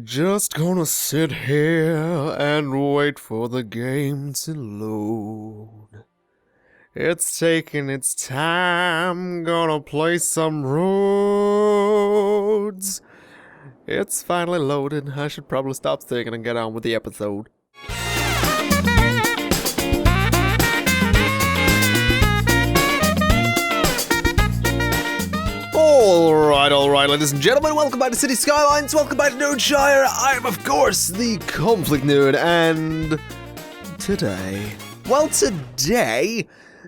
Just gonna sit here and wait for the game to load. It's taking its time, gonna play some roads. It's finally loaded. I should probably stop thinking and get on with the episode. Alright, ladies and gentlemen, welcome back to City Skylines, welcome back to Nerdshire. I am, of course, the Conflict Nerd, and today,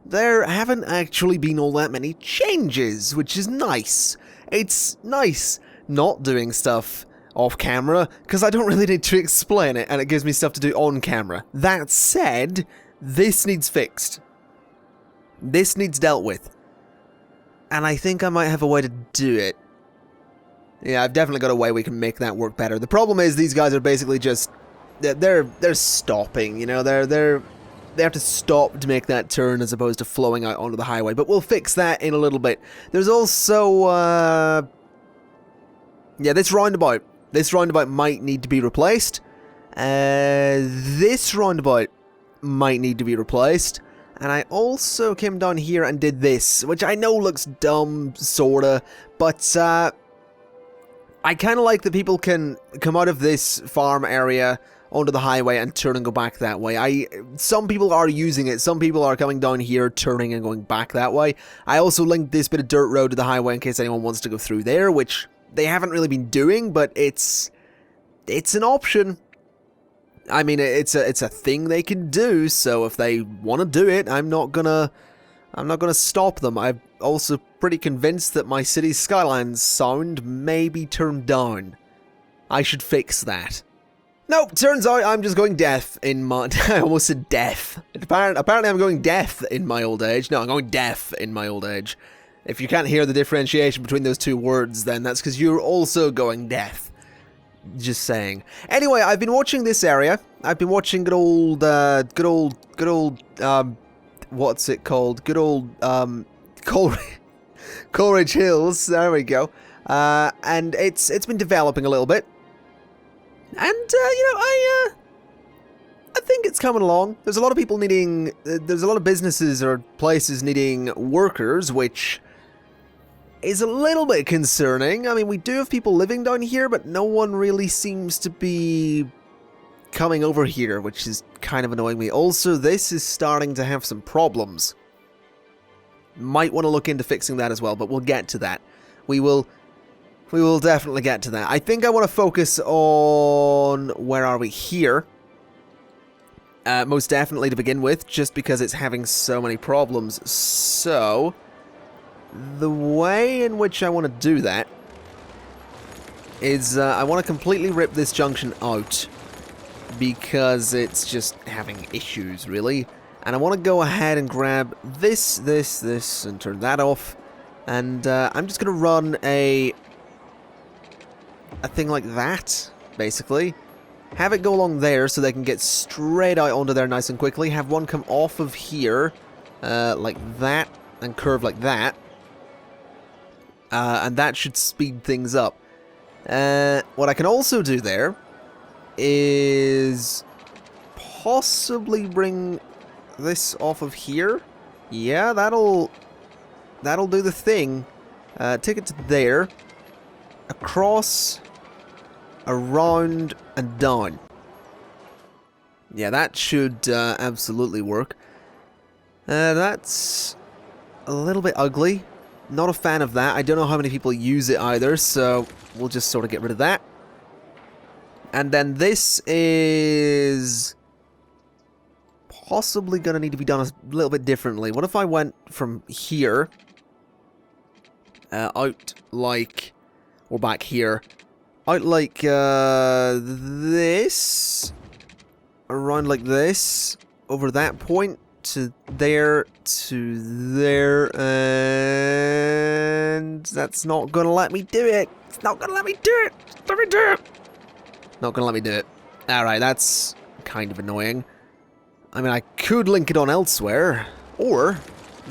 there haven't actually been all that many changes, which is nice. It's nice not doing stuff off camera, because I don't really need to explain it, and it gives me stuff to do on camera. That said, this needs fixed. This needs dealt with. And I think I might have a way to do it. Yeah, I've definitely got a way we can make that work better. The problem is these guys are basically just... They're stopping, you know? They have to stop to make that turn as opposed to flowing out onto the highway. But we'll fix that in a little bit. There's also... yeah, this roundabout. This roundabout might need to be replaced. This roundabout might need to be replaced. And I also came down here and did this, which I know looks dumb, sorta, but I kind of like that people can come out of this farm area onto the highway and turn and go back that way. Some people are using it, some people are coming down here, turning and going back that way. I also linked this bit of dirt road to the highway in case anyone wants to go through there, which they haven't really been doing, but it's an option. I mean, it's a thing they can do, so if they want to do it, I'm not gonna stop them. I'm also pretty convinced that my city's Skylines sound may be turned down. I should fix that. Nope, turns out I'm just going deaf in my... I almost said deaf. Apparently I'm going deaf in my old age. No, I'm going deaf in my old age. If you can't hear the differentiation between those two words, then that's because you're also going deaf. Just saying. Anyway, I've been watching this area. I've been watching good old, what's it called? Good old, Coleridge Hills. There we go. And it's been developing a little bit. And, you know, I think it's coming along. There's a lot of people needing, there's a lot of businesses or places needing workers, which is a little bit concerning. I mean, we do have people living down here, but no one really seems to be coming over here, which is kind of annoying me. Also, this is starting to have some problems. Might want to look into fixing that as well, but we'll get to that. We will definitely get to that. I think I want to focus on... Where are we? Here. Most definitely to begin with, just because it's having so many problems. So... the way in which I want to do that is I want to completely rip this junction out because it's just having issues, really. And I want to go ahead and grab this, and turn that off. And I'm just going to run a thing like that, basically. Have it go along there so they can get straight out onto there nice and quickly. Have one come off of here, like that, and curve like that. And that should speed things up. What I can also do there is possibly bring this off of here. Yeah, that'll do the thing. Take it to there, across, around, and down. Yeah, that should absolutely work. That's a little bit ugly. Not a fan of that. I don't know how many people use it either, so we'll just sort of get rid of that. And then this is possibly going to need to be done a little bit differently. What if I went from here out like, or back here, out like this, around like this, over that point, to there, and that's not gonna let me do it. It's not gonna let me do it. Let me do it. Not gonna let me do it. Alright, that's kind of annoying. I mean, I could link it on elsewhere, or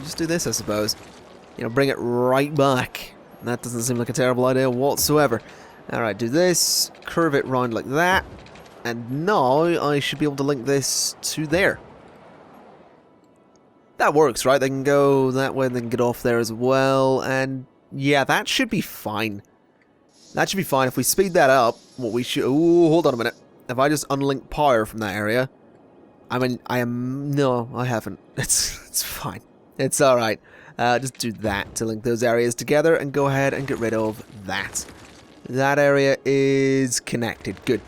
just do this, I suppose. You know, bring it right back. That doesn't seem like a terrible idea whatsoever. Alright, do this, curve it round like that, and now I should be able to link this to there. That works, right? They can go that way, and they can get off there as well, and yeah, that should be fine. That should be fine. If we speed that up, what we should... Ooh, hold on a minute. If I just unlink power from that area... I mean, no, I haven't. It's fine. It's alright. Just do that to link those areas together, and go ahead and get rid of that. That area is connected. Good.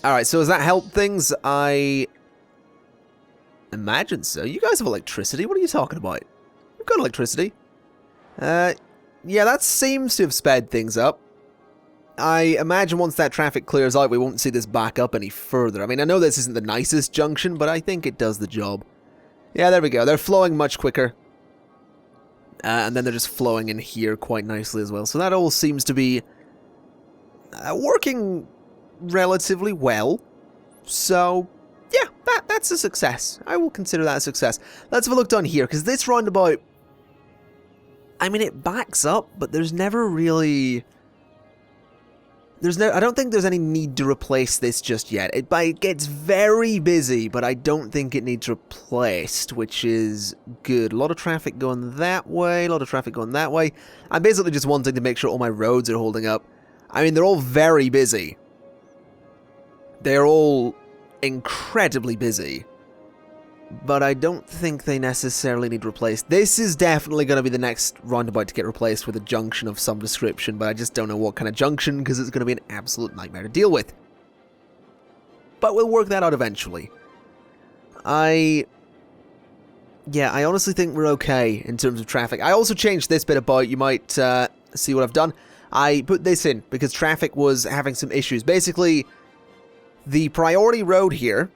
Alright, so has that helped things? I imagine so. You guys have electricity. What are you talking about? You've got electricity. Yeah, that seems to have sped things up. I imagine once that traffic clears out, we won't see this back up any further. I mean, I know this isn't the nicest junction, but I think it does the job. Yeah, there we go. They're flowing much quicker. And then they're just flowing in here quite nicely as well. So that all seems to be working relatively well. So, yeah, that's a success. I will consider that a success. Let's have a look down here, because this roundabout... I mean, it backs up, but there's never really... I don't think there's any need to replace this just yet. It gets very busy, but I don't think it needs replaced, which is good. A lot of traffic going that way, a lot of traffic going that way. I'm basically just wanting to make sure all my roads are holding up. I mean, they're all very busy. They're all incredibly busy. But I don't think they necessarily need replaced. This is definitely going to be the next roundabout to get replaced with a junction of some description, but I just don't know what kind of junction, because it's going to be an absolute nightmare to deal with. But we'll work that out eventually. I honestly think we're okay in terms of traffic. I also changed this bit about. You might see what I've done. I put this in because traffic was having some issues. Basically, the priority road here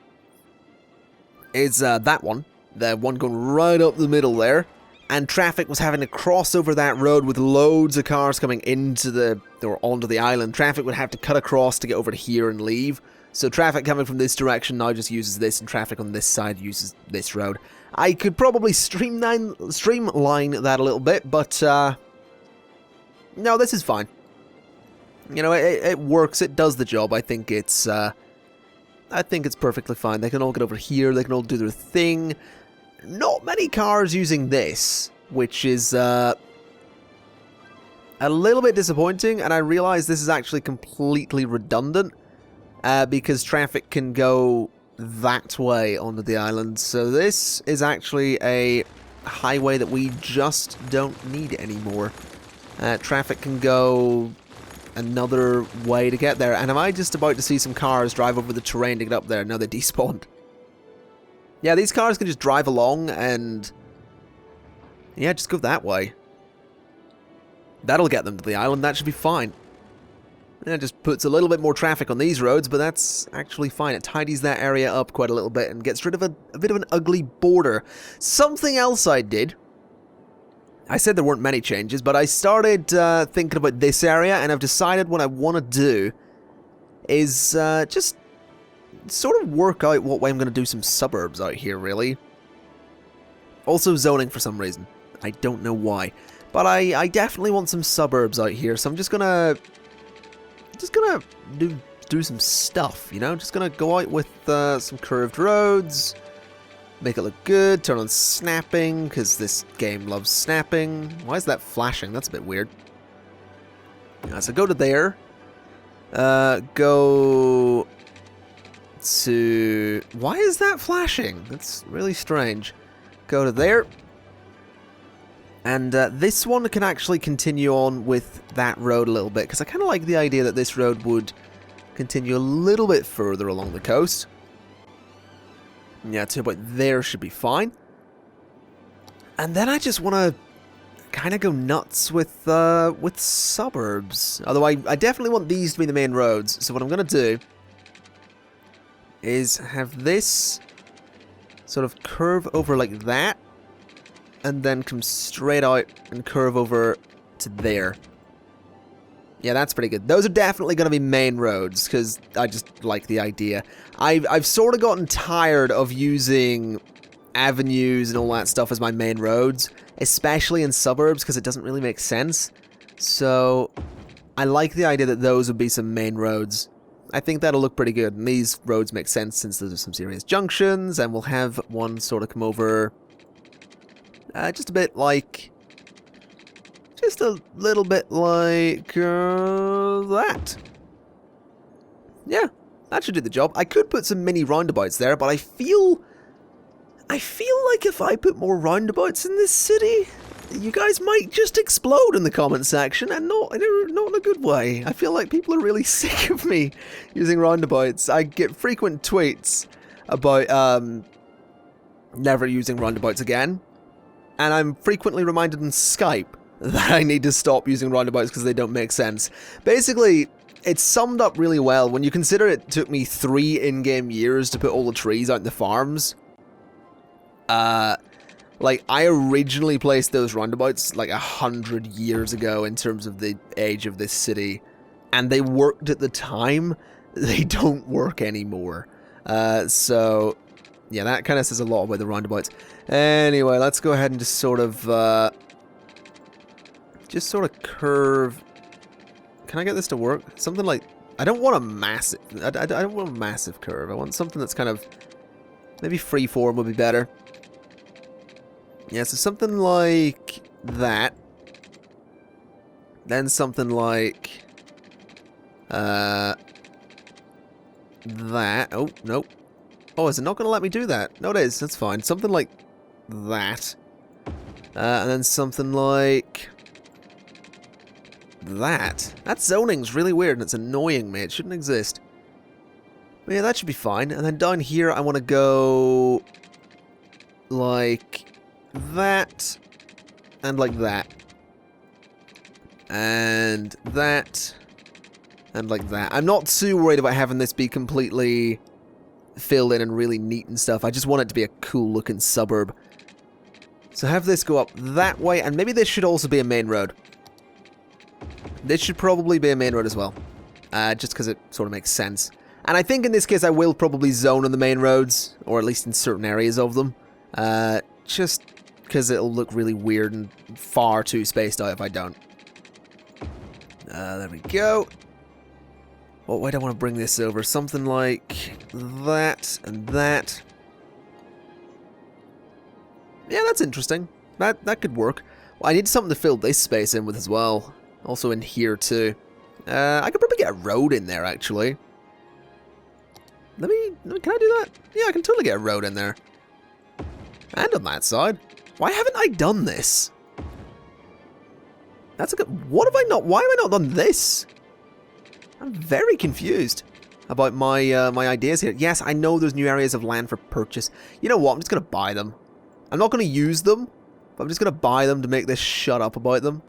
is that one, the one going right up the middle there, and traffic was having to cross over that road with loads of cars coming into or onto the island. Traffic would have to cut across to get over to here and leave, so traffic coming from this direction now just uses this, and traffic on this side uses this road. I could probably streamline that a little bit, but no, this is fine. You know, it works, it does the job. I think it's perfectly fine. They can all get over here, they can all do their thing. Not many cars using this, which is a little bit disappointing, and I realize this is actually completely redundant, because traffic can go that way onto the island. So this is actually a highway that we just don't need anymore. Traffic can go another way to get there. And am I just about to see some cars drive over the terrain to get up there? No, they despawned. Yeah, these cars can just drive along and... yeah, just go that way. That'll get them to the island. That should be fine. Yeah, it just puts a little bit more traffic on these roads, but that's actually fine. It tidies that area up quite a little bit and gets rid of a bit of an ugly border. Something else I did... I said there weren't many changes, but I started thinking about this area, and I've decided what I want to do is just sort of work out what way I'm going to do some suburbs out here, really. Also zoning for some reason. I don't know why. But I definitely want some suburbs out here, so I'm just gonna do some stuff, you know? Just gonna go out with some curved roads, make it look good, turn on snapping, because this game loves snapping. Why is that flashing? That's a bit weird. So go to there. Go to... why is that flashing? That's really strange. Go to there. And this one can actually continue on with that road a little bit, because I kind of like the idea that this road would continue a little bit further along the coast. Yeah, to about there should be fine. And then I just want to kind of go nuts with suburbs. Although I definitely want these to be the main roads. So what I'm going to do is have this sort of curve over like that, and then come straight out and curve over to there. Yeah, that's pretty good. Those are definitely going to be main roads, because I just like the idea. I've sort of gotten tired of using avenues and all that stuff as my main roads, especially in suburbs, because it doesn't really make sense. So I like the idea that those would be some main roads. I think that'll look pretty good, and these roads make sense since there's some serious junctions, and we'll have one sort of come over just a bit like... Just a little bit like that. Yeah, that should do the job. I could put some mini roundabouts there, but I feel like if I put more roundabouts in this city, you guys might just explode in the comment section, and not in a good way. I feel like people are really sick of me using roundabouts. I get frequent tweets about never using roundabouts again, and I'm frequently reminded on Skype that I need to stop using roundabouts because they don't make sense. Basically, it's summed up really well when you consider it took me 3 in-game years to put all the trees out in the farms. Like, I originally placed those roundabouts like 100 years ago in terms of the age of this city, and they worked at the time. They don't work anymore. So, yeah, that kind of says a lot about the roundabouts. Anyway, let's go ahead and just sort of curve. Can I get this to work? Something like, I don't want a massive, I don't want a massive curve. I want something that's kind of, maybe freeform would be better. Yeah, so something like that. Then something like that. Oh, nope. Oh, is it not going to let me do that? No, it is. That's fine. Something like that. And then something like that. That zoning's really weird and it's annoying me. It shouldn't exist. But yeah, that should be fine. And then down here, I want to go like that, and like that, and that, and like that. I'm not too worried about having this be completely filled in and really neat and stuff. I just want it to be a cool looking suburb. So have this go up that way, and maybe this should also be a main road. This should probably be a main road as well, just because it sort of makes sense. And I think in this case I will probably zone on the main roads, or at least in certain areas of them. Just because it'll look really weird and far too spaced out if I don't. There we go. What way do I want to bring this over? Something like that and that. Yeah, that's interesting. That could work. Well, I need something to fill this space in with as well. Also in here too. I could probably get a road in there actually. Can I do that? Yeah, I can totally get a road in there. And on that side. Why haven't I done this? That's a good... Why have I not done this? I'm very confused about my my ideas here. Yes, I know there's new areas of land for purchase. You know what? I'm just going to buy them. I'm not going to use them, but I'm just going to buy them to make this shut up about them.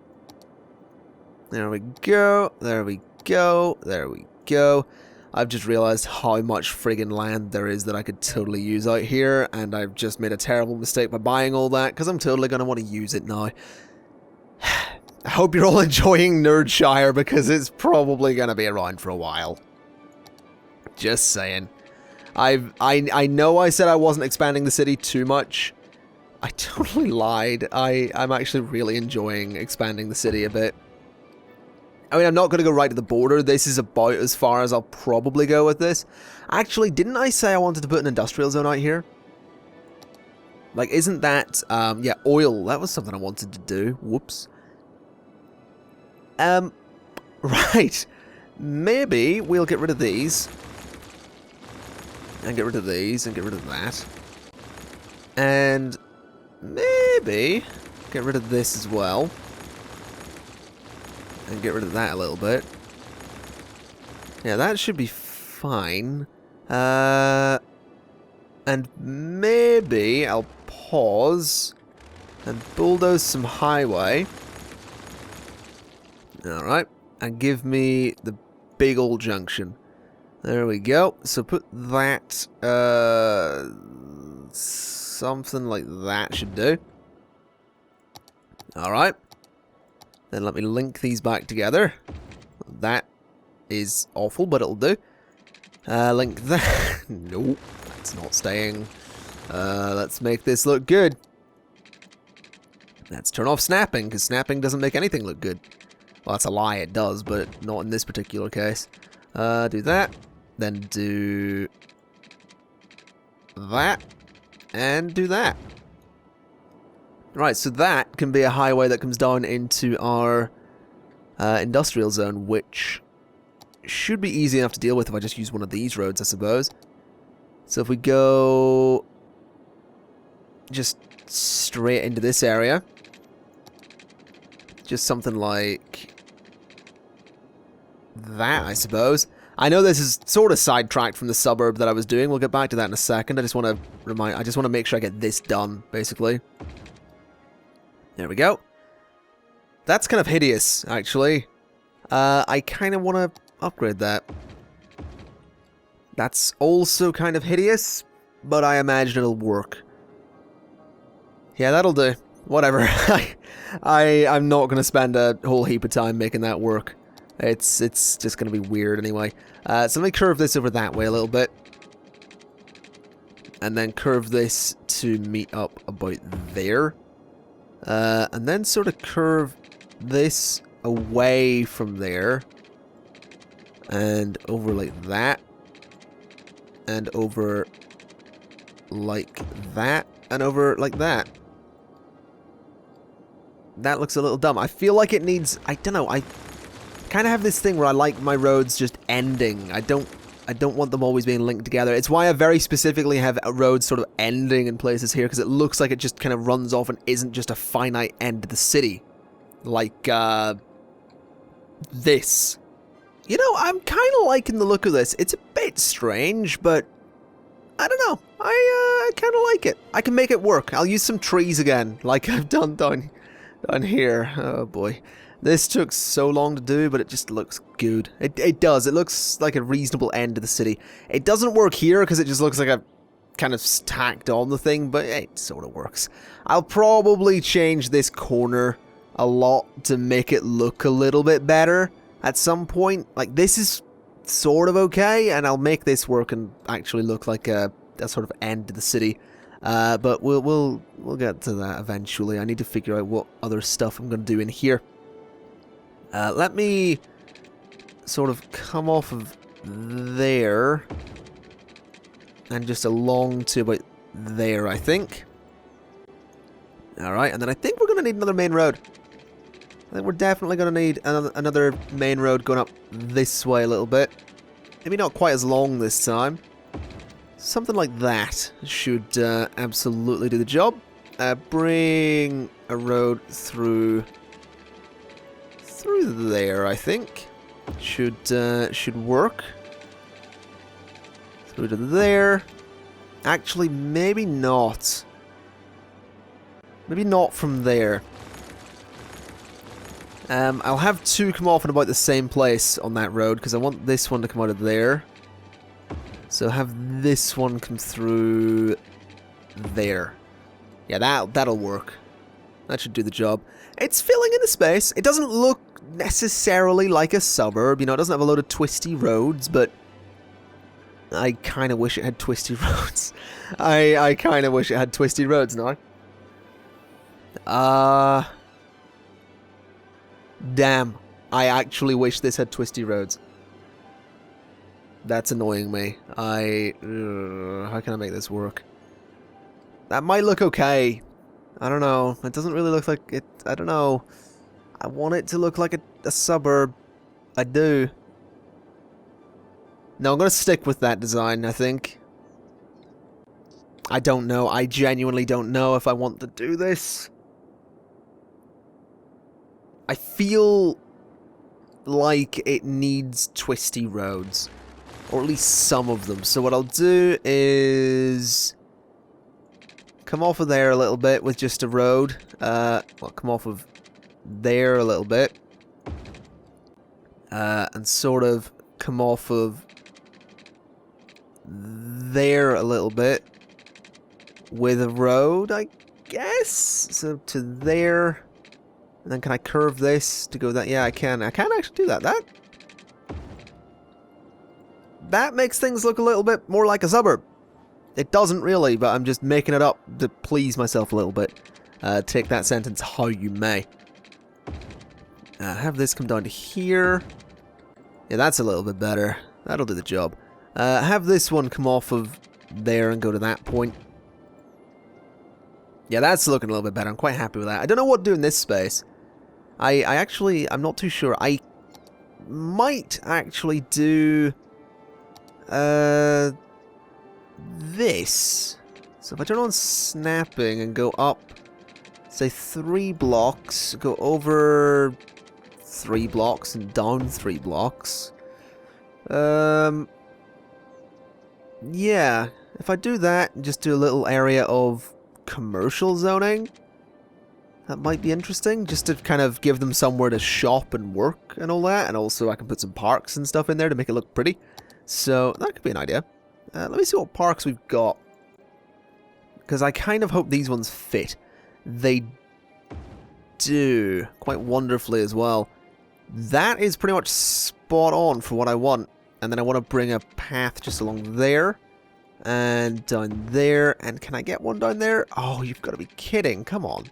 There we go. There we go. There we go. I've just realized how much friggin' land there is that I could totally use out here, and I've just made a terrible mistake by buying all that, because I'm totally going to want to use it now. I hope you're all enjoying Nerdshire, because it's probably going to be around for a while. Just saying. I know I said I wasn't expanding the city too much. I totally lied. I'm actually really enjoying expanding the city a bit. I mean, I'm not going to go right to the border. This is about as far as I'll probably go with this. Actually, didn't I say I wanted to put an industrial zone out here? Like, isn't that... yeah, oil. That was something I wanted to do. Whoops. Right. Maybe we'll get rid of these. And get rid of these. And get rid of that. And maybe get rid of this as well. And get rid of that a little bit. Yeah, that should be fine. And maybe I'll pause and bulldoze some highway. Alright. And give me the big old junction. There we go. So put that, something like that should do. Alright. Then let me link these back together. That is awful, but it'll do. Link that. Nope, that's not staying. Let's make this look good. Let's turn off snapping, because snapping doesn't make anything look good. Well, that's a lie, it does, but not in this particular case. Do that, then do that, and do that. Right, so that can be a highway that comes down into our industrial zone, which should be easy enough to deal with if I just use one of these roads, I suppose. So if we go just straight into this area, just something like that, I suppose. I know this is sort of sidetracked from the suburb that I was doing. We'll get back to that in a second. I just want to make sure I get this done, basically. There we go. That's kind of hideous, actually. I kind of want to upgrade that. That's also kind of hideous, but I imagine it'll work. Yeah, that'll do. Whatever. I'm not going to spend a whole heap of time making that work. It's just going to be weird anyway. So let me curve this over that way a little bit. And then curve this to meet up about there. And then sort of curve this away from there. And over like that. And over like that. And over like that. That looks a little dumb. I feel like it needs... I don't know. I kind of have this thing where I like my roads just ending. I don't want them always being linked together. It's why I very specifically have roads sort of ending in places here, because it looks like it just kind of runs off and isn't just a finite end to the city. Like, this. You know, I'm kind of liking the look of this. It's a bit strange, but I don't know. I kind of like it. I can make it work. I'll use some trees again, like I've done down here. Oh boy. This took so long to do, but it just looks good. It does. It looks like a reasonable end to the city. It doesn't work here because it just looks like a kind of stacked on the thing, but it sort of works. I'll probably change this corner a lot to make it look a little bit better at some point. Like, this is sort of okay, and I'll make this work and actually look like a sort of end to the city. But we'll get to that eventually. I need to figure out what other stuff I'm going to do in here. Let me sort of come off of there and just along to about there, I think. Alright, and then I think we're going to need another main road. I think we're definitely going to need another main road going up this way a little bit. Maybe not quite as long this time. Something like that should absolutely do the job. Bring a road through there, I think. Should work. Through to there. Actually, maybe not. Maybe not from there. I'll have two come off in about the same place on that road, because I want this one to come out of there. So have this one come through there. Yeah, that'll work. That should do the job. It's filling in the space. It doesn't look necessarily like a suburb. You know, it doesn't have a load of twisty roads, but I kind of wish it had twisty roads. I kind of wish it had twisty roads now. Damn. I actually wish this had twisty roads. That's annoying me. How can I make this work? That might look okay. I don't know. It doesn't really look like it. I don't know. I want it to look like a suburb. I do. No, I'm going to stick with that design, I think. I don't know. I genuinely don't know if I want to do this. I feel like it needs twisty roads. Or at least some of them. So what I'll do is come off of there a little bit with just a road. Well, come off of there a little bit. And sort of come off of there a little bit with a road, I guess. So to there. And then can I curve this to go that? Yeah, I can. I can actually do that. That makes things look a little bit more like a suburb. It doesn't really, but I'm just making it up to please myself a little bit. Take that sentence how you may. Have this come down to here. Yeah, that's a little bit better. That'll do the job. Have this one come off of there and go to that point. Yeah, that's looking a little bit better. I'm quite happy with that. I don't know what to do in this space. I'm not too sure. I might actually do this. So if I turn on snapping and go up, say 3 blocks, go over 3 blocks and down 3 blocks. Yeah, if I do that and just do a little area of commercial zoning, that might be interesting, just to kind of give them somewhere to shop and work and all that, and also I can put some parks and stuff in there to make it look pretty. So that could be an idea. Let me see what parks we've got, because I kind of hope these ones fit. They do, quite wonderfully as well. That is pretty much spot on for what I want. And then I want to bring a path just along there. And down there. And can I get one down there? Oh, you've got to be kidding. Come on.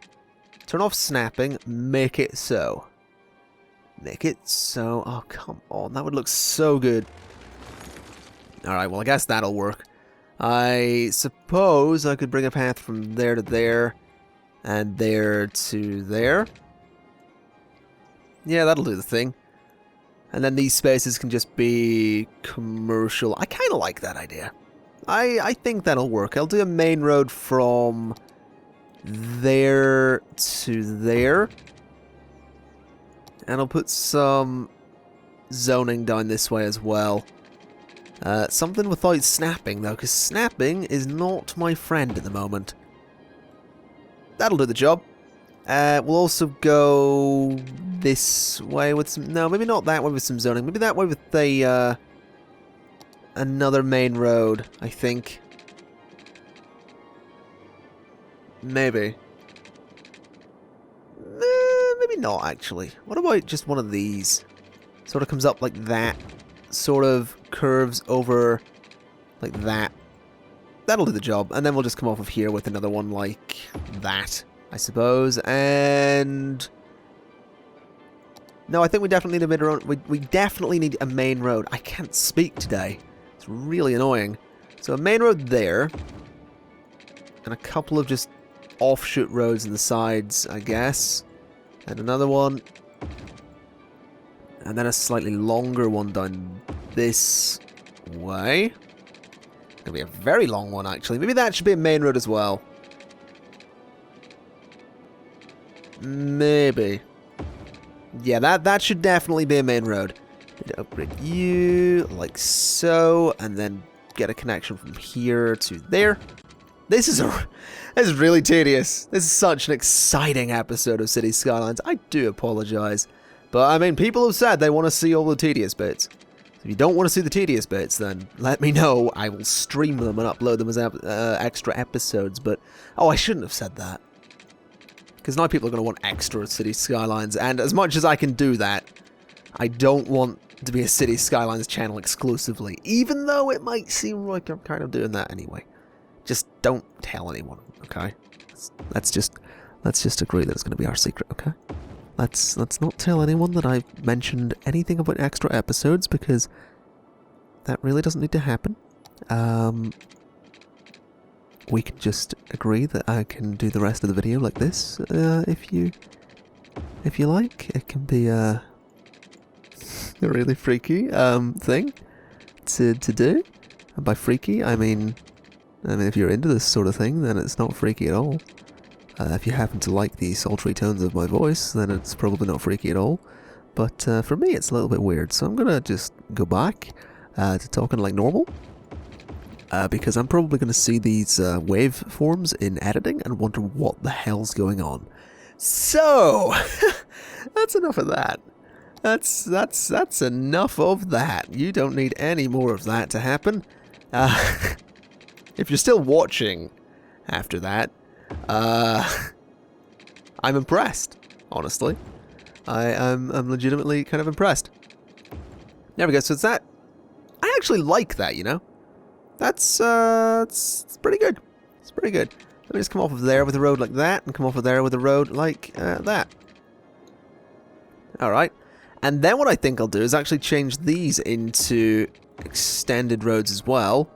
Turn off snapping. Make it so. Make it so. Oh, come on. That would look so good. Alright, well, I guess that'll work. I suppose I could bring a path from there to there. And there to there. Yeah, that'll do the thing. And then these spaces can just be commercial. I kind of like that idea. I think that'll work. I'll do a main road from there to there. And I'll put some zoning down this way as well. Something without snapping, though, because snapping is not my friend at the moment. That'll do the job. We'll also go this way with some... No, maybe not that way with some zoning. Maybe that way with a, another main road, I think. Maybe. Maybe not, actually. What about just one of these? Sort of comes up like that. Sort of curves over like that. That'll do the job. And then we'll just come off of here with another one like that, I suppose. And... no, I think we definitely need a mid-road. We definitely need a main road. I can't speak today. It's really annoying. So a main road there. And a couple of just offshoot roads in the sides, I guess. And another one. And then a slightly longer one down this way. Gonna be a very long one, actually. Maybe that should be a main road as well. Maybe. Yeah, that should definitely be a main road. Need to upgrade you, like so, and then get a connection from here to there. This is really tedious. This is such an exciting episode of City Skylines. I do apologize. But, I mean, people have said they want to see all the tedious bits. If you don't want to see the tedious bits, then let me know. I will stream them and upload them as extra episodes. But, oh, I shouldn't have said that. Because now people are going to want extra City Skylines. And as much as I can do that, I don't want to be a City Skylines channel exclusively. Even though it might seem like I'm kind of doing that anyway. Just don't tell anyone, okay? Let's just agree that it's going to be our secret, okay? Let's not tell anyone that I've mentioned anything about extra episodes, because that really doesn't need to happen. We can just agree that I can do the rest of the video like this, if you like. It can be a really freaky thing to do. And by freaky, I mean if you're into this sort of thing, then it's not freaky at all. If you happen to like the sultry tones of my voice, then it's probably not freaky at all. But for me, it's a little bit weird. So I'm going to just go back to talking like normal. Because I'm probably going to see these waveforms in editing and wonder what the hell's going on. So, that's enough of that. That's enough of that. You don't need any more of that to happen. If you're still watching after that, I'm impressed, honestly. I'm legitimately kind of impressed. There we go, so it's that. I actually like that, you know? That's it's pretty good. It's pretty good. Let me just come off of there with a road like that, and come off of there with a road like that. Alright. And then what I think I'll do is actually change these into extended roads as well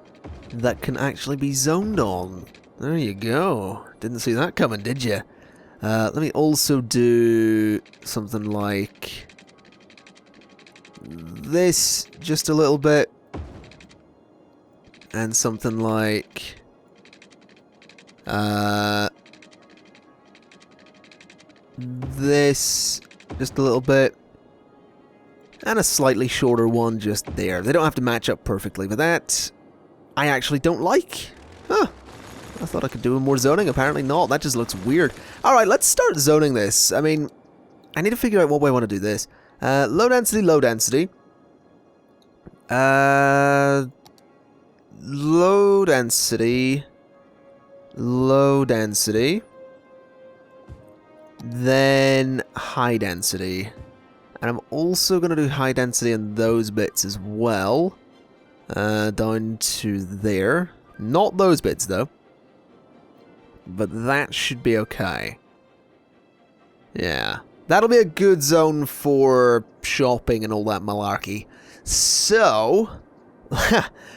that can actually be zoned on. There you go. Didn't see that coming, did you? Let me also do something like this just a little bit. And something like this just a little bit. And a slightly shorter one just there. They don't have to match up perfectly, but that I actually don't like. Huh. I thought I could do more zoning. Apparently not. That just looks weird. Alright, let's start zoning this. I mean, I need to figure out what way I want to do this. Low density, low density. Low density. Low density. Then high density. And I'm also going to do high density in those bits as well. Down to there. Not those bits, though. But that should be okay. Yeah. That'll be a good zone for shopping and all that malarkey. So,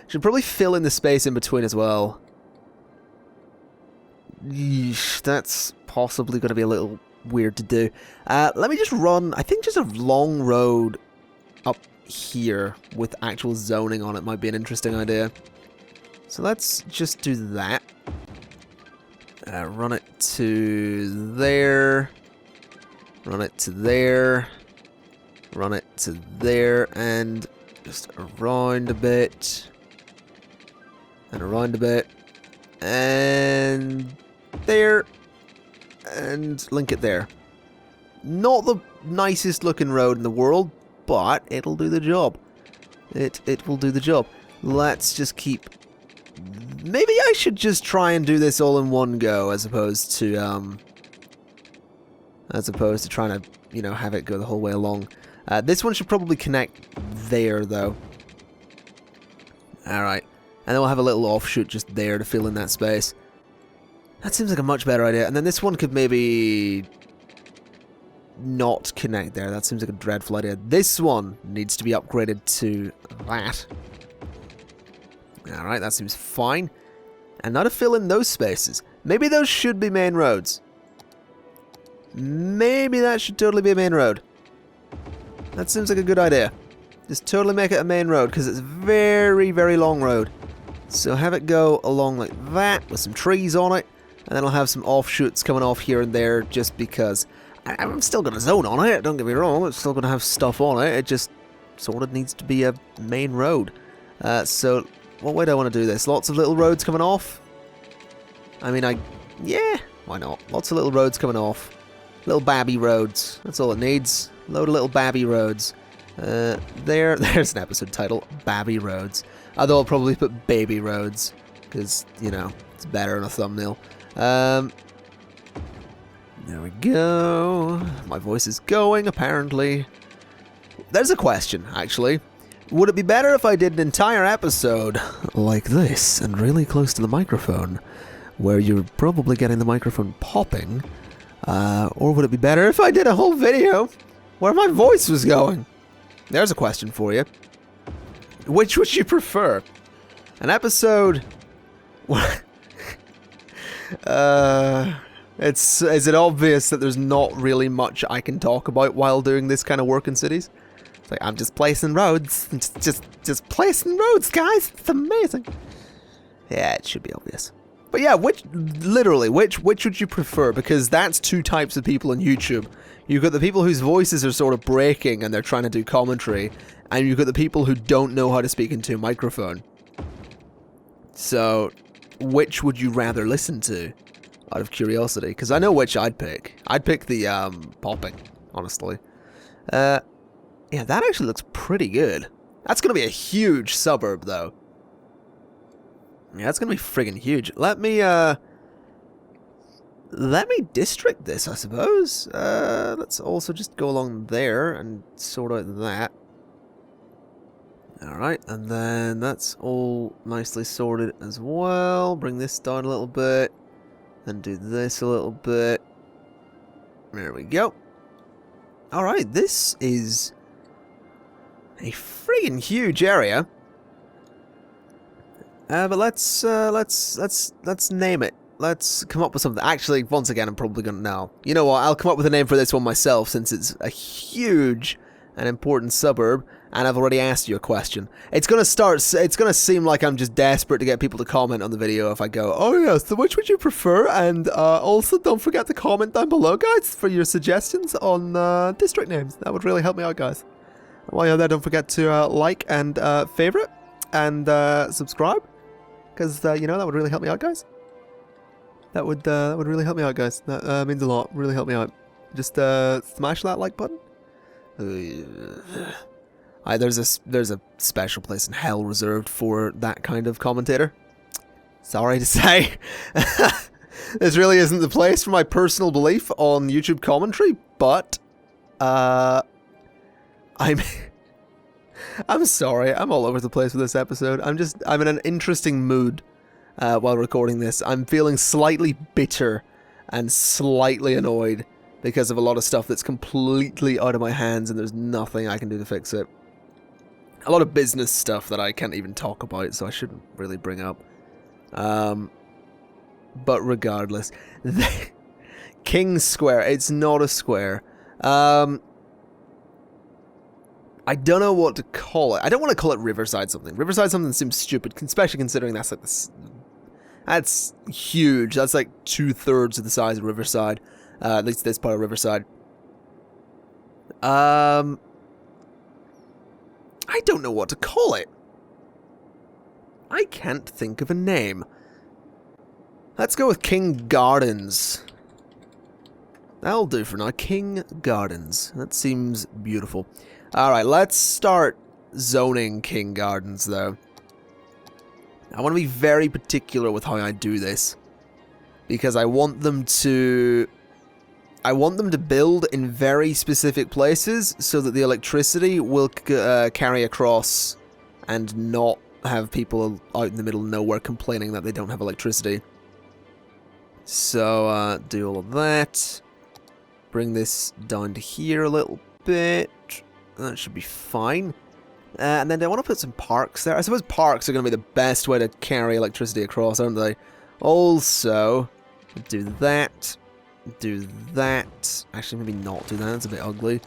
should probably fill in the space in between as well. Yeesh, that's possibly going to be a little weird to do. Let me just run, I think just a long road up here with actual zoning on it might be an interesting idea. So let's just do that. Run it to there. Run it to there. Run it to there. And just around a bit. And around a bit. And there. And link it there. Not the nicest looking road in the world, but it'll do the job. It will do the job. Let's just keep... Maybe I should just try and do this all in one go, as opposed to trying to, you know, have it go the whole way along. This one should probably connect there, though. Alright. And then we'll have a little offshoot just there to fill in that space. That seems like a much better idea. And then this one could maybe not connect there. That seems like a dreadful idea. This one needs to be upgraded to that. Alright, that seems fine. And now to fill in those spaces. Maybe those should be main roads. Maybe that should totally be a main road. That seems like a good idea. Just totally make it a main road, because it's a very, very long road. So have it go along like that, with some trees on it. And then I'll have some offshoots coming off here and there, just because I'm still going to zone on it, don't get me wrong. It's still going to have stuff on it. It just sort of needs to be a main road. So what way do I want to do this? Lots of little roads coming off? I mean, yeah, why not? Lots of little roads coming off. Little babby roads. That's all it needs. Load of little babby roads. There's an episode title. Babby roads. Although I'll probably put baby roads. Because, you know, it's better in a thumbnail. There we go. My voice is going, apparently. There's a question, actually. Would it be better if I did an entire episode like this, and really close to the microphone, where you're probably getting the microphone popping? Or would it be better if I did a whole video where my voice was going? There's a question for you. Which would you prefer? An episode... is it obvious that there's not really much I can talk about while doing this kind of work in cities? It's like, I'm just placing roads. Just placing roads, guys. It's amazing. Yeah, it should be obvious. But yeah, which would you prefer? Because that's two types of people on YouTube. You've got the people whose voices are sort of breaking and they're trying to do commentary, and you've got the people who don't know how to speak into a microphone. So, which would you rather listen to? Out of curiosity, because I know which I'd pick. I'd pick the popping, honestly. Yeah, that actually looks pretty good. That's gonna be a huge suburb, though. Yeah, it's gonna be friggin' huge. Let me district this, I suppose. Let's also just go along there and sort out that. Alright, and then that's all nicely sorted as well. Bring this down a little bit. And do this a little bit. There we go. Alright, this is a friggin' huge area. But let's name it. Let's come up with something. Actually, once again, I'm probably gonna know. You know what? I'll come up with a name for this one myself, since it's a huge and important suburb, and I've already asked you a question. It's gonna seem like I'm just desperate to get people to comment on the video if I go, oh yes, so which would you prefer? And also, don't forget to comment down below, guys, for your suggestions on district names. That would really help me out, guys. While you're there, don't forget to like and favorite and subscribe, because you know, that would really help me out, guys. That would really help me out, guys. That means a lot. Really help me out. Just smash that like button. There's a special place in hell reserved for that kind of commentator. Sorry to say, this really isn't the place for my personal belief on YouTube commentary. But I'm sorry. I'm all over the place with this episode. I'm in an interesting mood. While recording this, I'm feeling slightly bitter and slightly annoyed because of a lot of stuff that's completely out of my hands and there's nothing I can do to fix it. A lot of business stuff that I can't even talk about, so I shouldn't really bring up. But regardless, King Square, it's not a square. I don't know what to call it. I don't want to call it Riverside something. Riverside something seems stupid, especially considering that's like this. That's huge. That's like 2/3 of the size of Riverside. At least this part of Riverside. I don't know what to call it. I can't think of a name. Let's go with King Gardens. That'll do for now. King Gardens. That seems beautiful. Alright, let's start zoning King Gardens, though. I want to be very particular with how I do this, because I want them to build in very specific places so that the electricity will carry across and not have people out in the middle of nowhere complaining that they don't have electricity. So, do all of that. Bring this down to here a little bit. That should be fine. And then I want to put some parks there. I suppose parks are going to be the best way to carry electricity across, aren't they? Also, do that. Do that. Actually, maybe not do that. That's a bit ugly.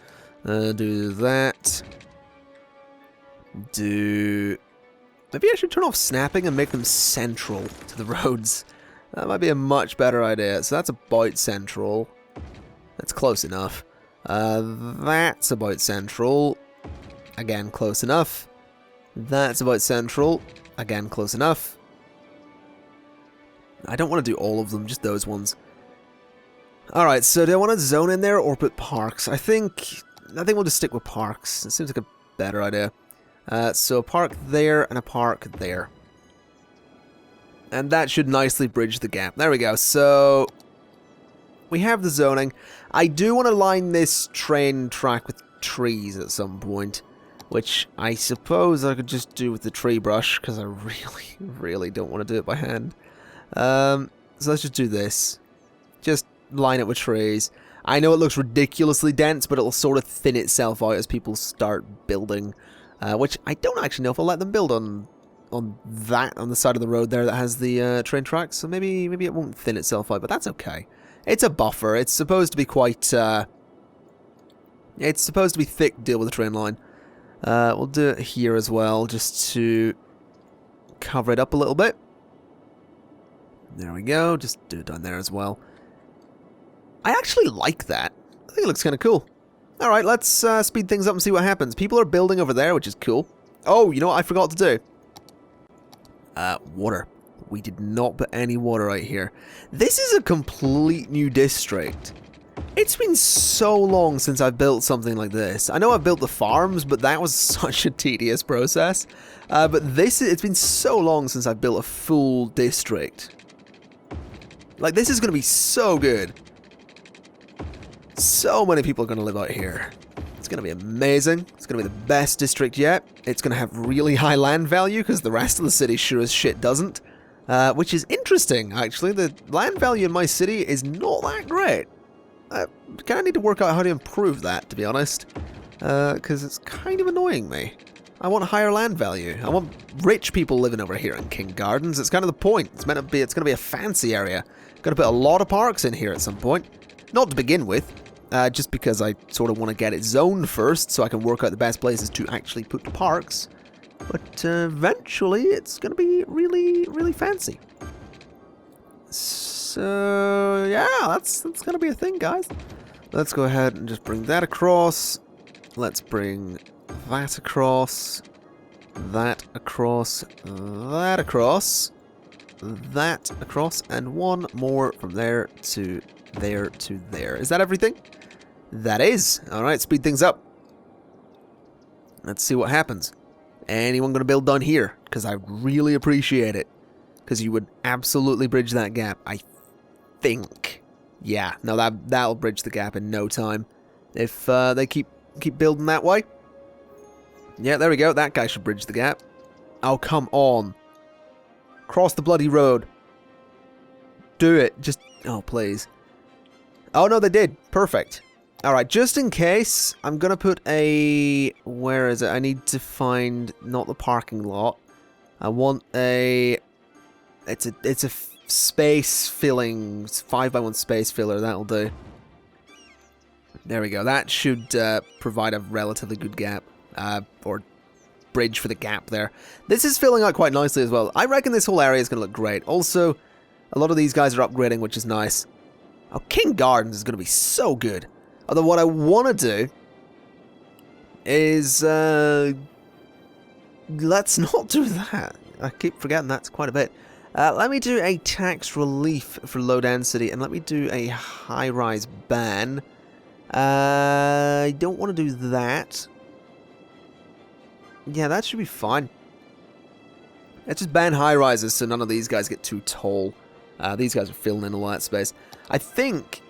Do that. Maybe I should turn off snapping and make them central to the roads. That might be a much better idea. So that's about central. That's close enough. That's about central. Again, close enough. That's about central. Again, close enough. I don't want to do all of them, just those ones. Alright, so do I want to zone in there or put parks? I think we'll just stick with parks. It seems like a better idea. So a park there and a park there. And that should nicely bridge the gap. There we go. So we have the zoning. I do want to line this train track with trees at some point, which I suppose I could just do with the tree brush, because I really, really don't want to do it by hand. So let's just do this. Just line it with trees. I know it looks ridiculously dense, but it'll sort of thin itself out as people start building, which I don't actually know if I'll let them build on the side of the road there that has the train tracks. So maybe it won't thin itself out, but that's okay. It's a buffer. It's supposed to be quite. It's supposed to be thick to deal with the train line. We'll do it here as well, just to cover it up a little bit. There we go. Just do it down there as well. I actually like that. I think it looks kind of cool. Alright, let's speed things up and see what happens. People are building over there, which is cool. Oh, you know what I forgot to do? Water. We did not put any water out here. This is a complete new district. It's been so long since I've built something like this. I know I've built the farms, but that was such a tedious process. But it's been so long since I've built a full district. Like, this is going to be so good. So many people are going to live out here. It's going to be amazing. It's going to be the best district yet. It's going to have really high land value, because the rest of the city sure as shit doesn't. Which is interesting, actually. The land value in my city is not that great. I kind of need to work out how to improve that, to be honest. Because it's kind of annoying me. I want higher land value. I want rich people living over here in King Gardens. It's kind of the point. It's going to be a fancy area. Got to put a lot of parks in here at some point. Not to begin with, just because I sort of want to get it zoned first so I can work out the best places to actually put parks. But eventually it's going to be really, really fancy. So, yeah, that's going to be a thing, guys. Let's go ahead and just bring that across. Let's bring that across. That across. That across. That across. And one more from there to there to there. Is that everything? That is. Alright, speed things up. Let's see what happens. Anyone going to build down here? Because I really appreciate it. Because you would absolutely bridge that gap, I think. Yeah, no, that'll bridge the gap in no time. If they keep building that way. Yeah, there we go. That guy should bridge the gap. Oh, come on. Cross the bloody road. Do it. Just... Oh, please. Oh, no, they did. Perfect. Alright, just in case, I'm going to put a... Where is it? I need to find... Not the parking lot. I want a... It's a space filling... 5x1 space filler. That'll do. There we go. That should provide a relatively good gap. Or bridge for the gap there. This is filling out quite nicely as well. I reckon this whole area is going to look great. Also, a lot of these guys are upgrading, which is nice. Oh, King Gardens is going to be so good. Although what I want to do is... let's not do that. I keep forgetting that's quite a bit. Let me do a tax relief for low density, and let me do a high-rise ban. I don't want to do that. Yeah, that should be fine. Let's just ban high-rises so none of these guys get too tall. These guys are filling in all that space. I think...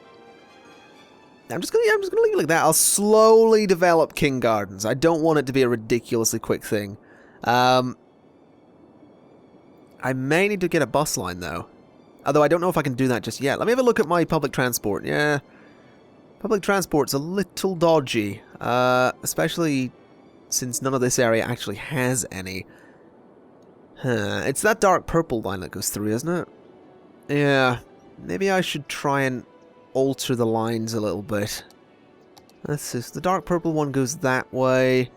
I'm just gonna leave it like that. I'll slowly develop King Gardens. I don't want it to be a ridiculously quick thing. I may need to get a bus line, though. Although I don't know if I can do that just yet. Let me have a look at my public transport. Yeah. Public transport's a little dodgy. Especially since none of this area actually has any. It's that dark purple line that goes through, isn't it? Yeah. Maybe I should try and alter the lines a little bit. Let's see. The dark purple one goes that way.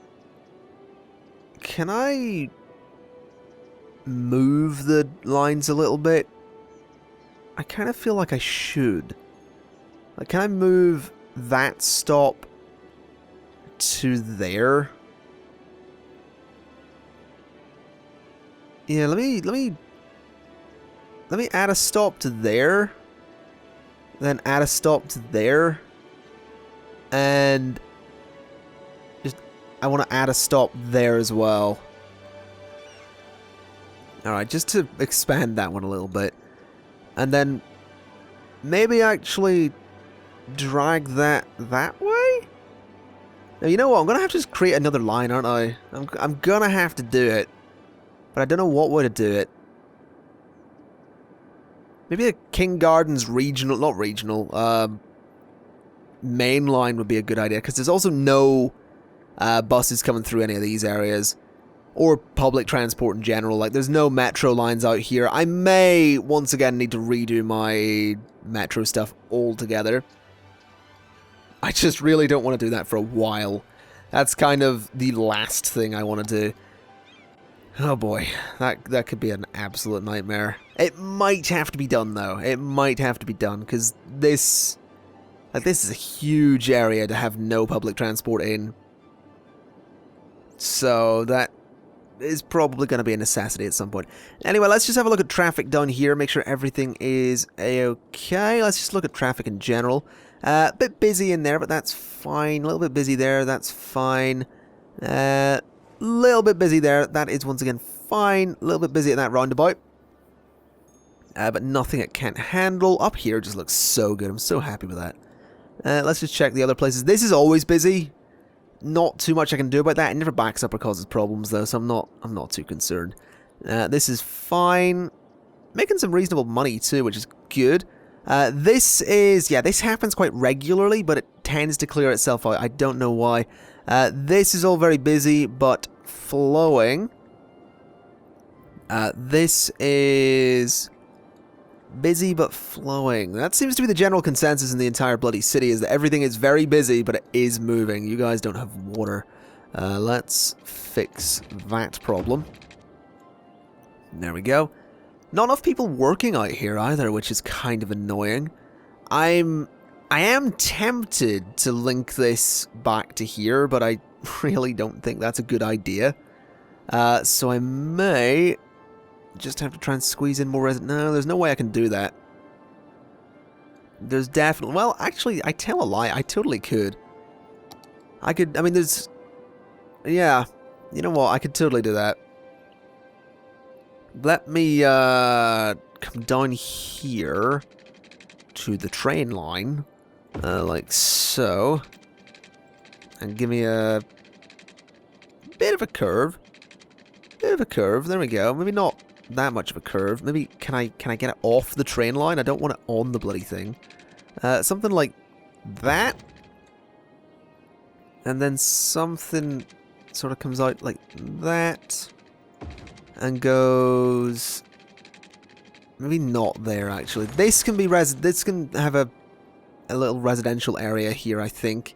Can I move the lines a little bit? I kind of feel like I should. Like, can I move that stop to there? Yeah, let me add a stop to there. Then add a stop to there. And just I want to add a stop there as well. Alright, just to expand that one a little bit. And then maybe actually drag that way? Now, you know what? I'm going to have to just create another line, aren't I? I'm going to have to do it. But I don't know what way to do it. Maybe a King Gardens regional, not regional, main line would be a good idea. Because there's also no buses coming through any of these areas. Or public transport in general. Like, there's no metro lines out here. I may, once again, need to redo my metro stuff altogether. I just really don't want to do that for a while. That's kind of the last thing I want to do. Oh boy, that could be an absolute nightmare. It might have to be done, though. It might have to be done, because this is a huge area to have no public transport in. So that is probably going to be a necessity at some point. Anyway, let's just have a look at traffic down here, make sure everything is a-okay. Let's just look at traffic in general. A bit busy in there, but that's fine. A little bit busy there, that's fine. Little bit busy there, that is once again fine. A little bit busy at that roundabout. But nothing it can't handle. Up here just looks so good. I'm so happy with that. Let's just check the other places. This is always busy. Not too much I can do about that. It never backs up or causes problems though, so I'm not too concerned. This is fine. Making some reasonable money too, which is good. This is, yeah, this happens quite regularly, but it tends to clear itself out. I don't know why. This is all very busy, but flowing. This is busy, but flowing. That seems to be the general consensus in the entire bloody city, is that everything is very busy, but it is moving. You guys don't have water. Let's fix that problem. There we go. Not enough people working out here either, which is kind of annoying. I am tempted to link this back to here, but I really don't think that's a good idea. So I may just have to try and squeeze in more residents. No, there's no way I can do that. There's definitely... Well, actually, I tell a lie. I totally could. I could... I mean, there's... Yeah. You know what? I could totally do that. Let me come down here to the train line, like so, and give me a bit of a curve. There we go. Maybe not that much of a curve. Maybe can I get it off the train line? I don't want it on the bloody thing. Something like that, and then something sort of comes out like that. And goes... Maybe not there, actually. This can be this can have a little residential area here, I think.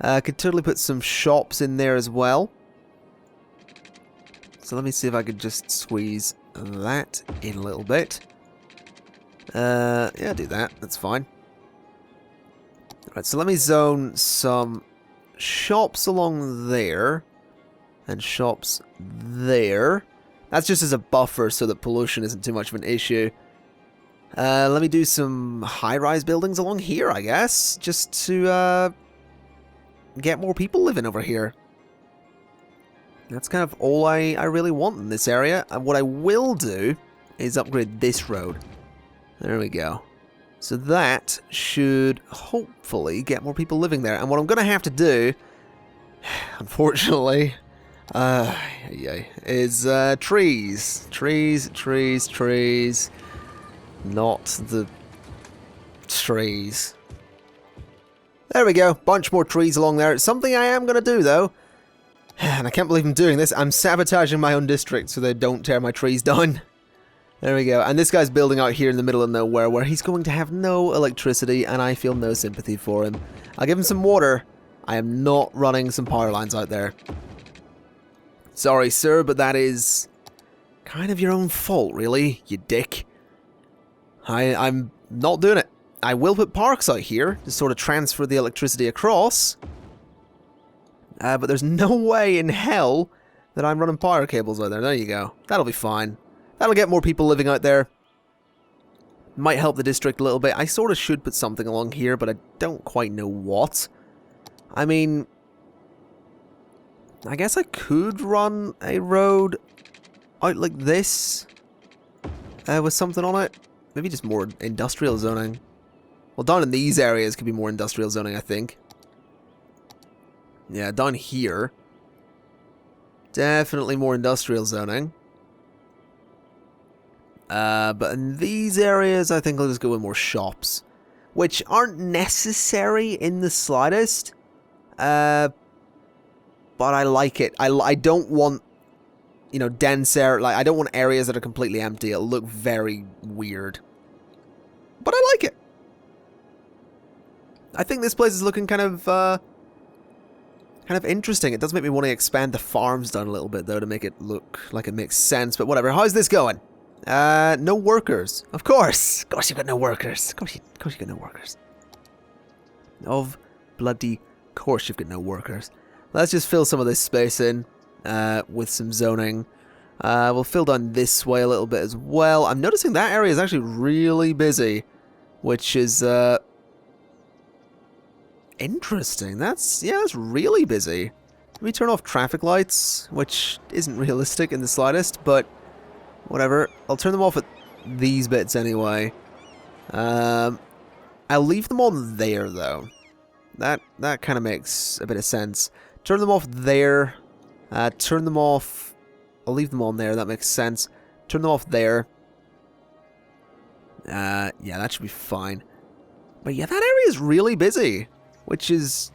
Could totally put some shops in there as well. So let me see if I could just squeeze that in a little bit. Yeah, do that. That's fine. Alright, so let me zone some shops along there. And shops there. That's just as a buffer so that pollution isn't too much of an issue. Let me do some high-rise buildings along here, I guess. Just to get more people living over here. That's kind of all I really want in this area. And what I will do is upgrade this road. There we go. So that should hopefully get more people living there. And what I'm going to have to do, unfortunately... is trees. Trees. Not the trees. There we go. Bunch more trees along there. Something I am going to do, though. And I can't believe I'm doing this. I'm sabotaging my own district so they don't tear my trees down. There we go. And this guy's building out here in the middle of nowhere where he's going to have no electricity, and I feel no sympathy for him. I'll give him some water. I am not running some power lines out there. Sorry, sir, but that is kind of your own fault, really, you dick. I'm not doing it. I will put parks out here to sort of transfer the electricity across. But there's no way in hell that I'm running power cables out there. There you go. That'll be fine. That'll get more people living out there. Might help the district a little bit. I sort of should put something along here, but I don't quite know what. I mean... I guess I could run a road out like this with something on it. Maybe just more industrial zoning. Well, down in these areas could be more industrial zoning, I think. Yeah, down here. Definitely more industrial zoning. But in these areas, I think I'll just go with more shops. Which aren't necessary in the slightest. But I like it. I don't want, you know, dense air. Like, I don't want areas that are completely empty. It'll look very weird. But I like it. I think this place is looking kind of interesting. It does make me want to expand the farms down a little bit, though, to make it look like it makes sense. But whatever. How's this going? No workers. Of course. Of course you've got no workers. Of course you've got no workers. Of bloody course you've got no workers. Let's just fill some of this space in with some zoning. We'll fill down this way a little bit as well. I'm noticing that area is actually really busy, which is interesting. That's really busy. Let me turn off traffic lights, which isn't realistic in the slightest, but whatever. I'll turn them off at these bits anyway. I'll leave them on there, though. That kind of makes a bit of sense. Turn them off there. Turn them off... I'll leave them on there. That makes sense. Turn them off there. Yeah, that should be fine. But yeah, that area is really busy, which is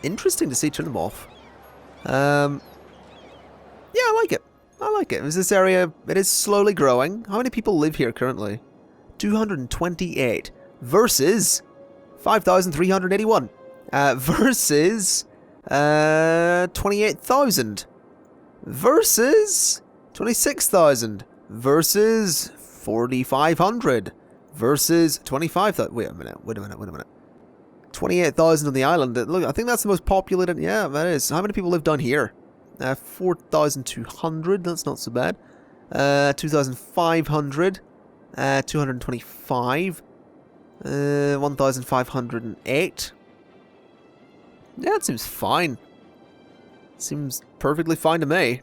interesting to see. Turn them off. Yeah, I like it. I like it. Is this area, it is slowly growing. How many people live here currently? 228 versus 5,381 versus 28,000 versus 26,000 versus 4,500 versus 25,000. Wait a minute. 28,000 on the island. Look, I think that's the most populated. Yeah, that is. How many people live down here? 4,200. That's not so bad. 2,500. 225. 1,508. Yeah, it seems fine. Seems perfectly fine to me.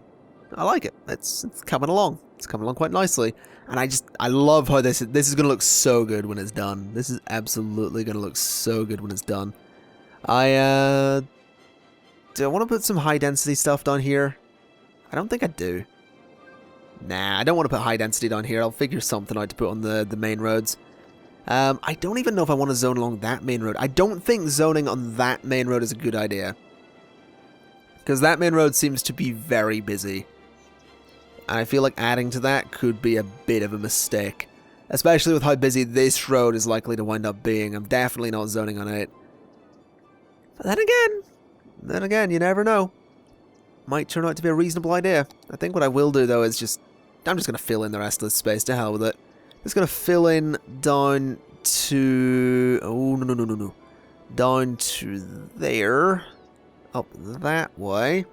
I like it. It's coming along. It's coming along quite nicely. And I love how this is going to look so good when it's done. This is absolutely going to look so good when it's done. Do I want to put some high density stuff down here? I don't think I do. Nah, I don't want to put high density down here. I'll figure something out to put on the main roads. I don't even know if I want to zone along that main road. I don't think zoning on that main road is a good idea. Because that main road seems to be very busy. And I feel like adding to that could be a bit of a mistake. Especially with how busy this road is likely to wind up being. I'm definitely not zoning on it. But then again, you never know. Might turn out to be a reasonable idea. I think what I will do though is I'm just going to fill in the rest of the space, to hell with it. Just going to fill in down to... Oh, no. Down to there. Up that way.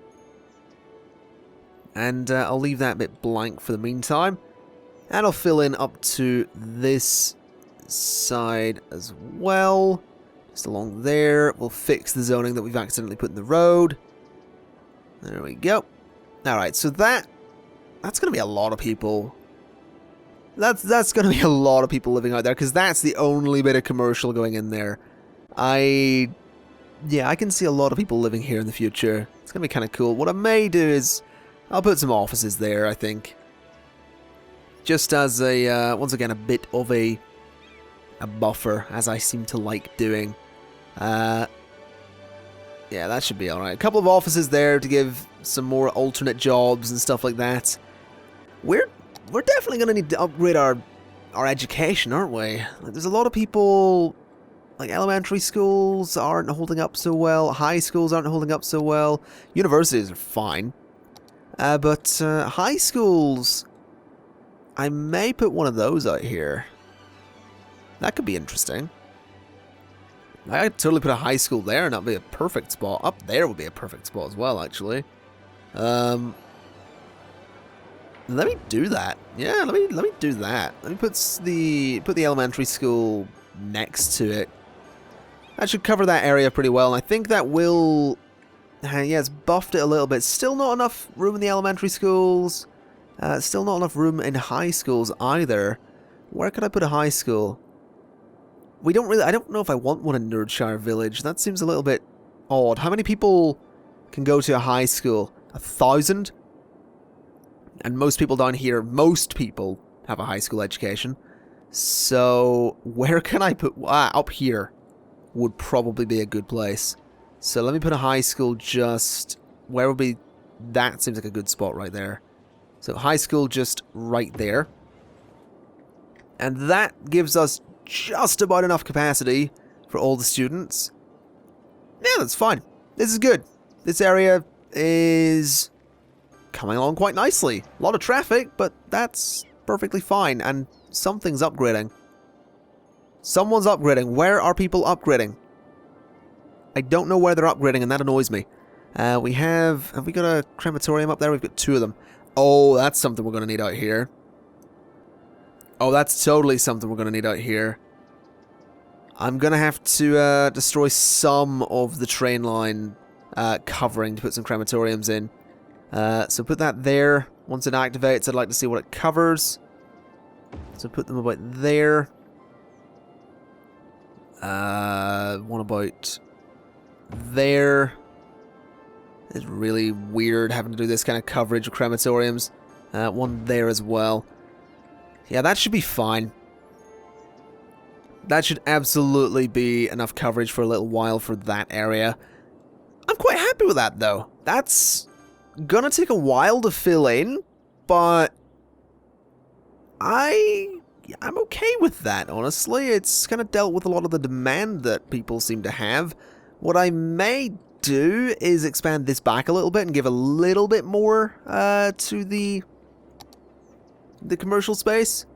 And I'll leave that bit blank for the meantime. And I'll fill in up to this side as well. Just along there. We'll fix the zoning that we've accidentally put in the road. There we go. Alright, so that's going to be a lot of people. That's going to be a lot of people living out there, because that's the only bit of commercial going in there. Yeah, I can see a lot of people living here in the future. It's going to be kind of cool. What I may do is I'll put some offices there, I think. Just as a, once again, a bit of a buffer, as I seem to like doing. Yeah, that should be alright. A couple of offices there to give some more alternate jobs and stuff like that. We're definitely going to need to upgrade our education, aren't we? Like, there's a lot of people... Like, elementary schools aren't holding up so well. High schools aren't holding up so well. Universities are fine. But high schools... I may put one of those out here. That could be interesting. I could totally put a high school there, and that'd be a perfect spot. Up there would be a perfect spot as well, actually. Let me do that. Yeah, let me do that. Let me put the elementary school next to it. That should cover that area pretty well, and I think that will... yeah, it's buffed it a little bit. Still not enough room in the elementary schools. Still not enough room in high schools either. Where could I put a high school? I don't know if I want one in Nerdshire Village. That seems a little bit odd. How many people can go to a high school? 1,000? And most people down here, most people have a high school education. So, where can I put... up here would probably be a good place. So let me put a high school just... Where would be... That seems like a good spot right there. So high school just right there. And that gives us just about enough capacity for all the students. Yeah, that's fine. This is good. This area is coming along quite nicely. A lot of traffic, but that's perfectly fine. And something's upgrading. Someone's upgrading. Where are people upgrading? I don't know where they're upgrading, and that annoys me. Have we got a crematorium up there? We've got 2 of them. Oh, that's something we're going to need out here. Oh, that's totally something we're going to need out here. I'm going to have to destroy some of the train line covering to put some crematoriums in. So put that there. Once it activates, I'd like to see what it covers. So put them about there. One about there. It's really weird having to do this kind of coverage of crematoriums. One there as well. Yeah, that should be fine. That should absolutely be enough coverage for a little while for that area. I'm quite happy with that, though. That's gonna take a while to fill in, but I'm okay with that, honestly. It's kind of dealt with a lot of the demand that people seem to have. What I may do is expand this back a little bit and give a little bit more to the commercial space,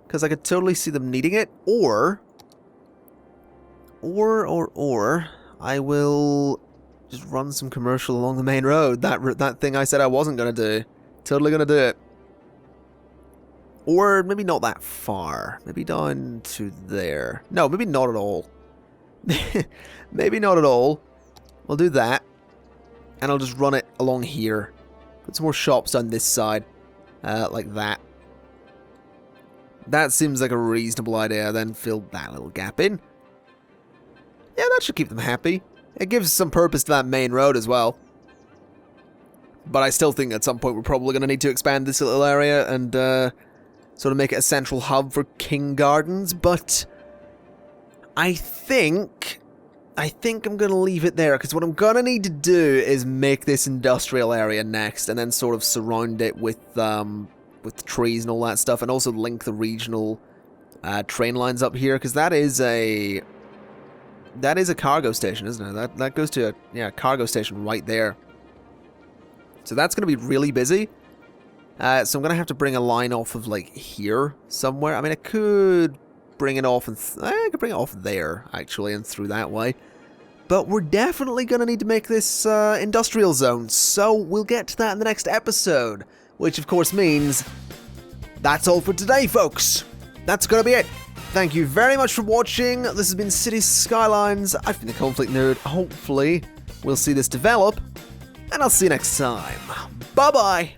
because I could totally see them needing it. Or I will just run some commercial along the main road. That thing I said I wasn't gonna do. Totally gonna do it. Or maybe not that far. Maybe down to there. No, maybe not at all. Maybe not at all. We'll do that. And I'll just run it along here. Put some more shops on this side. Like that. That seems like a reasonable idea. Then fill that little gap in. Yeah, that should keep them happy. It gives some purpose to that main road as well. But I still think at some point we're probably going to need to expand this little area and sort of make it a central hub for King Gardens. But I think I'm going to leave it there, because what I'm going to need to do is make this industrial area next, and then sort of surround it with trees and all that stuff, and also link the regional train lines up here, because that is a cargo station, isn't it? That goes to a cargo station right there. So that's going to be really busy. So I'm going to have to bring a line off of, like, here somewhere. I mean, I could bring it off, and I could bring it off there, actually, and through that way. But we're definitely going to need to make this industrial zone, so we'll get to that in the next episode. Which, of course, means that's all for today, folks. That's going to be it. Thank you very much for watching. This has been Cities Skylines. I've been the ConflictNerd. Hopefully, we'll see this develop. And I'll see you next time. Bye-bye.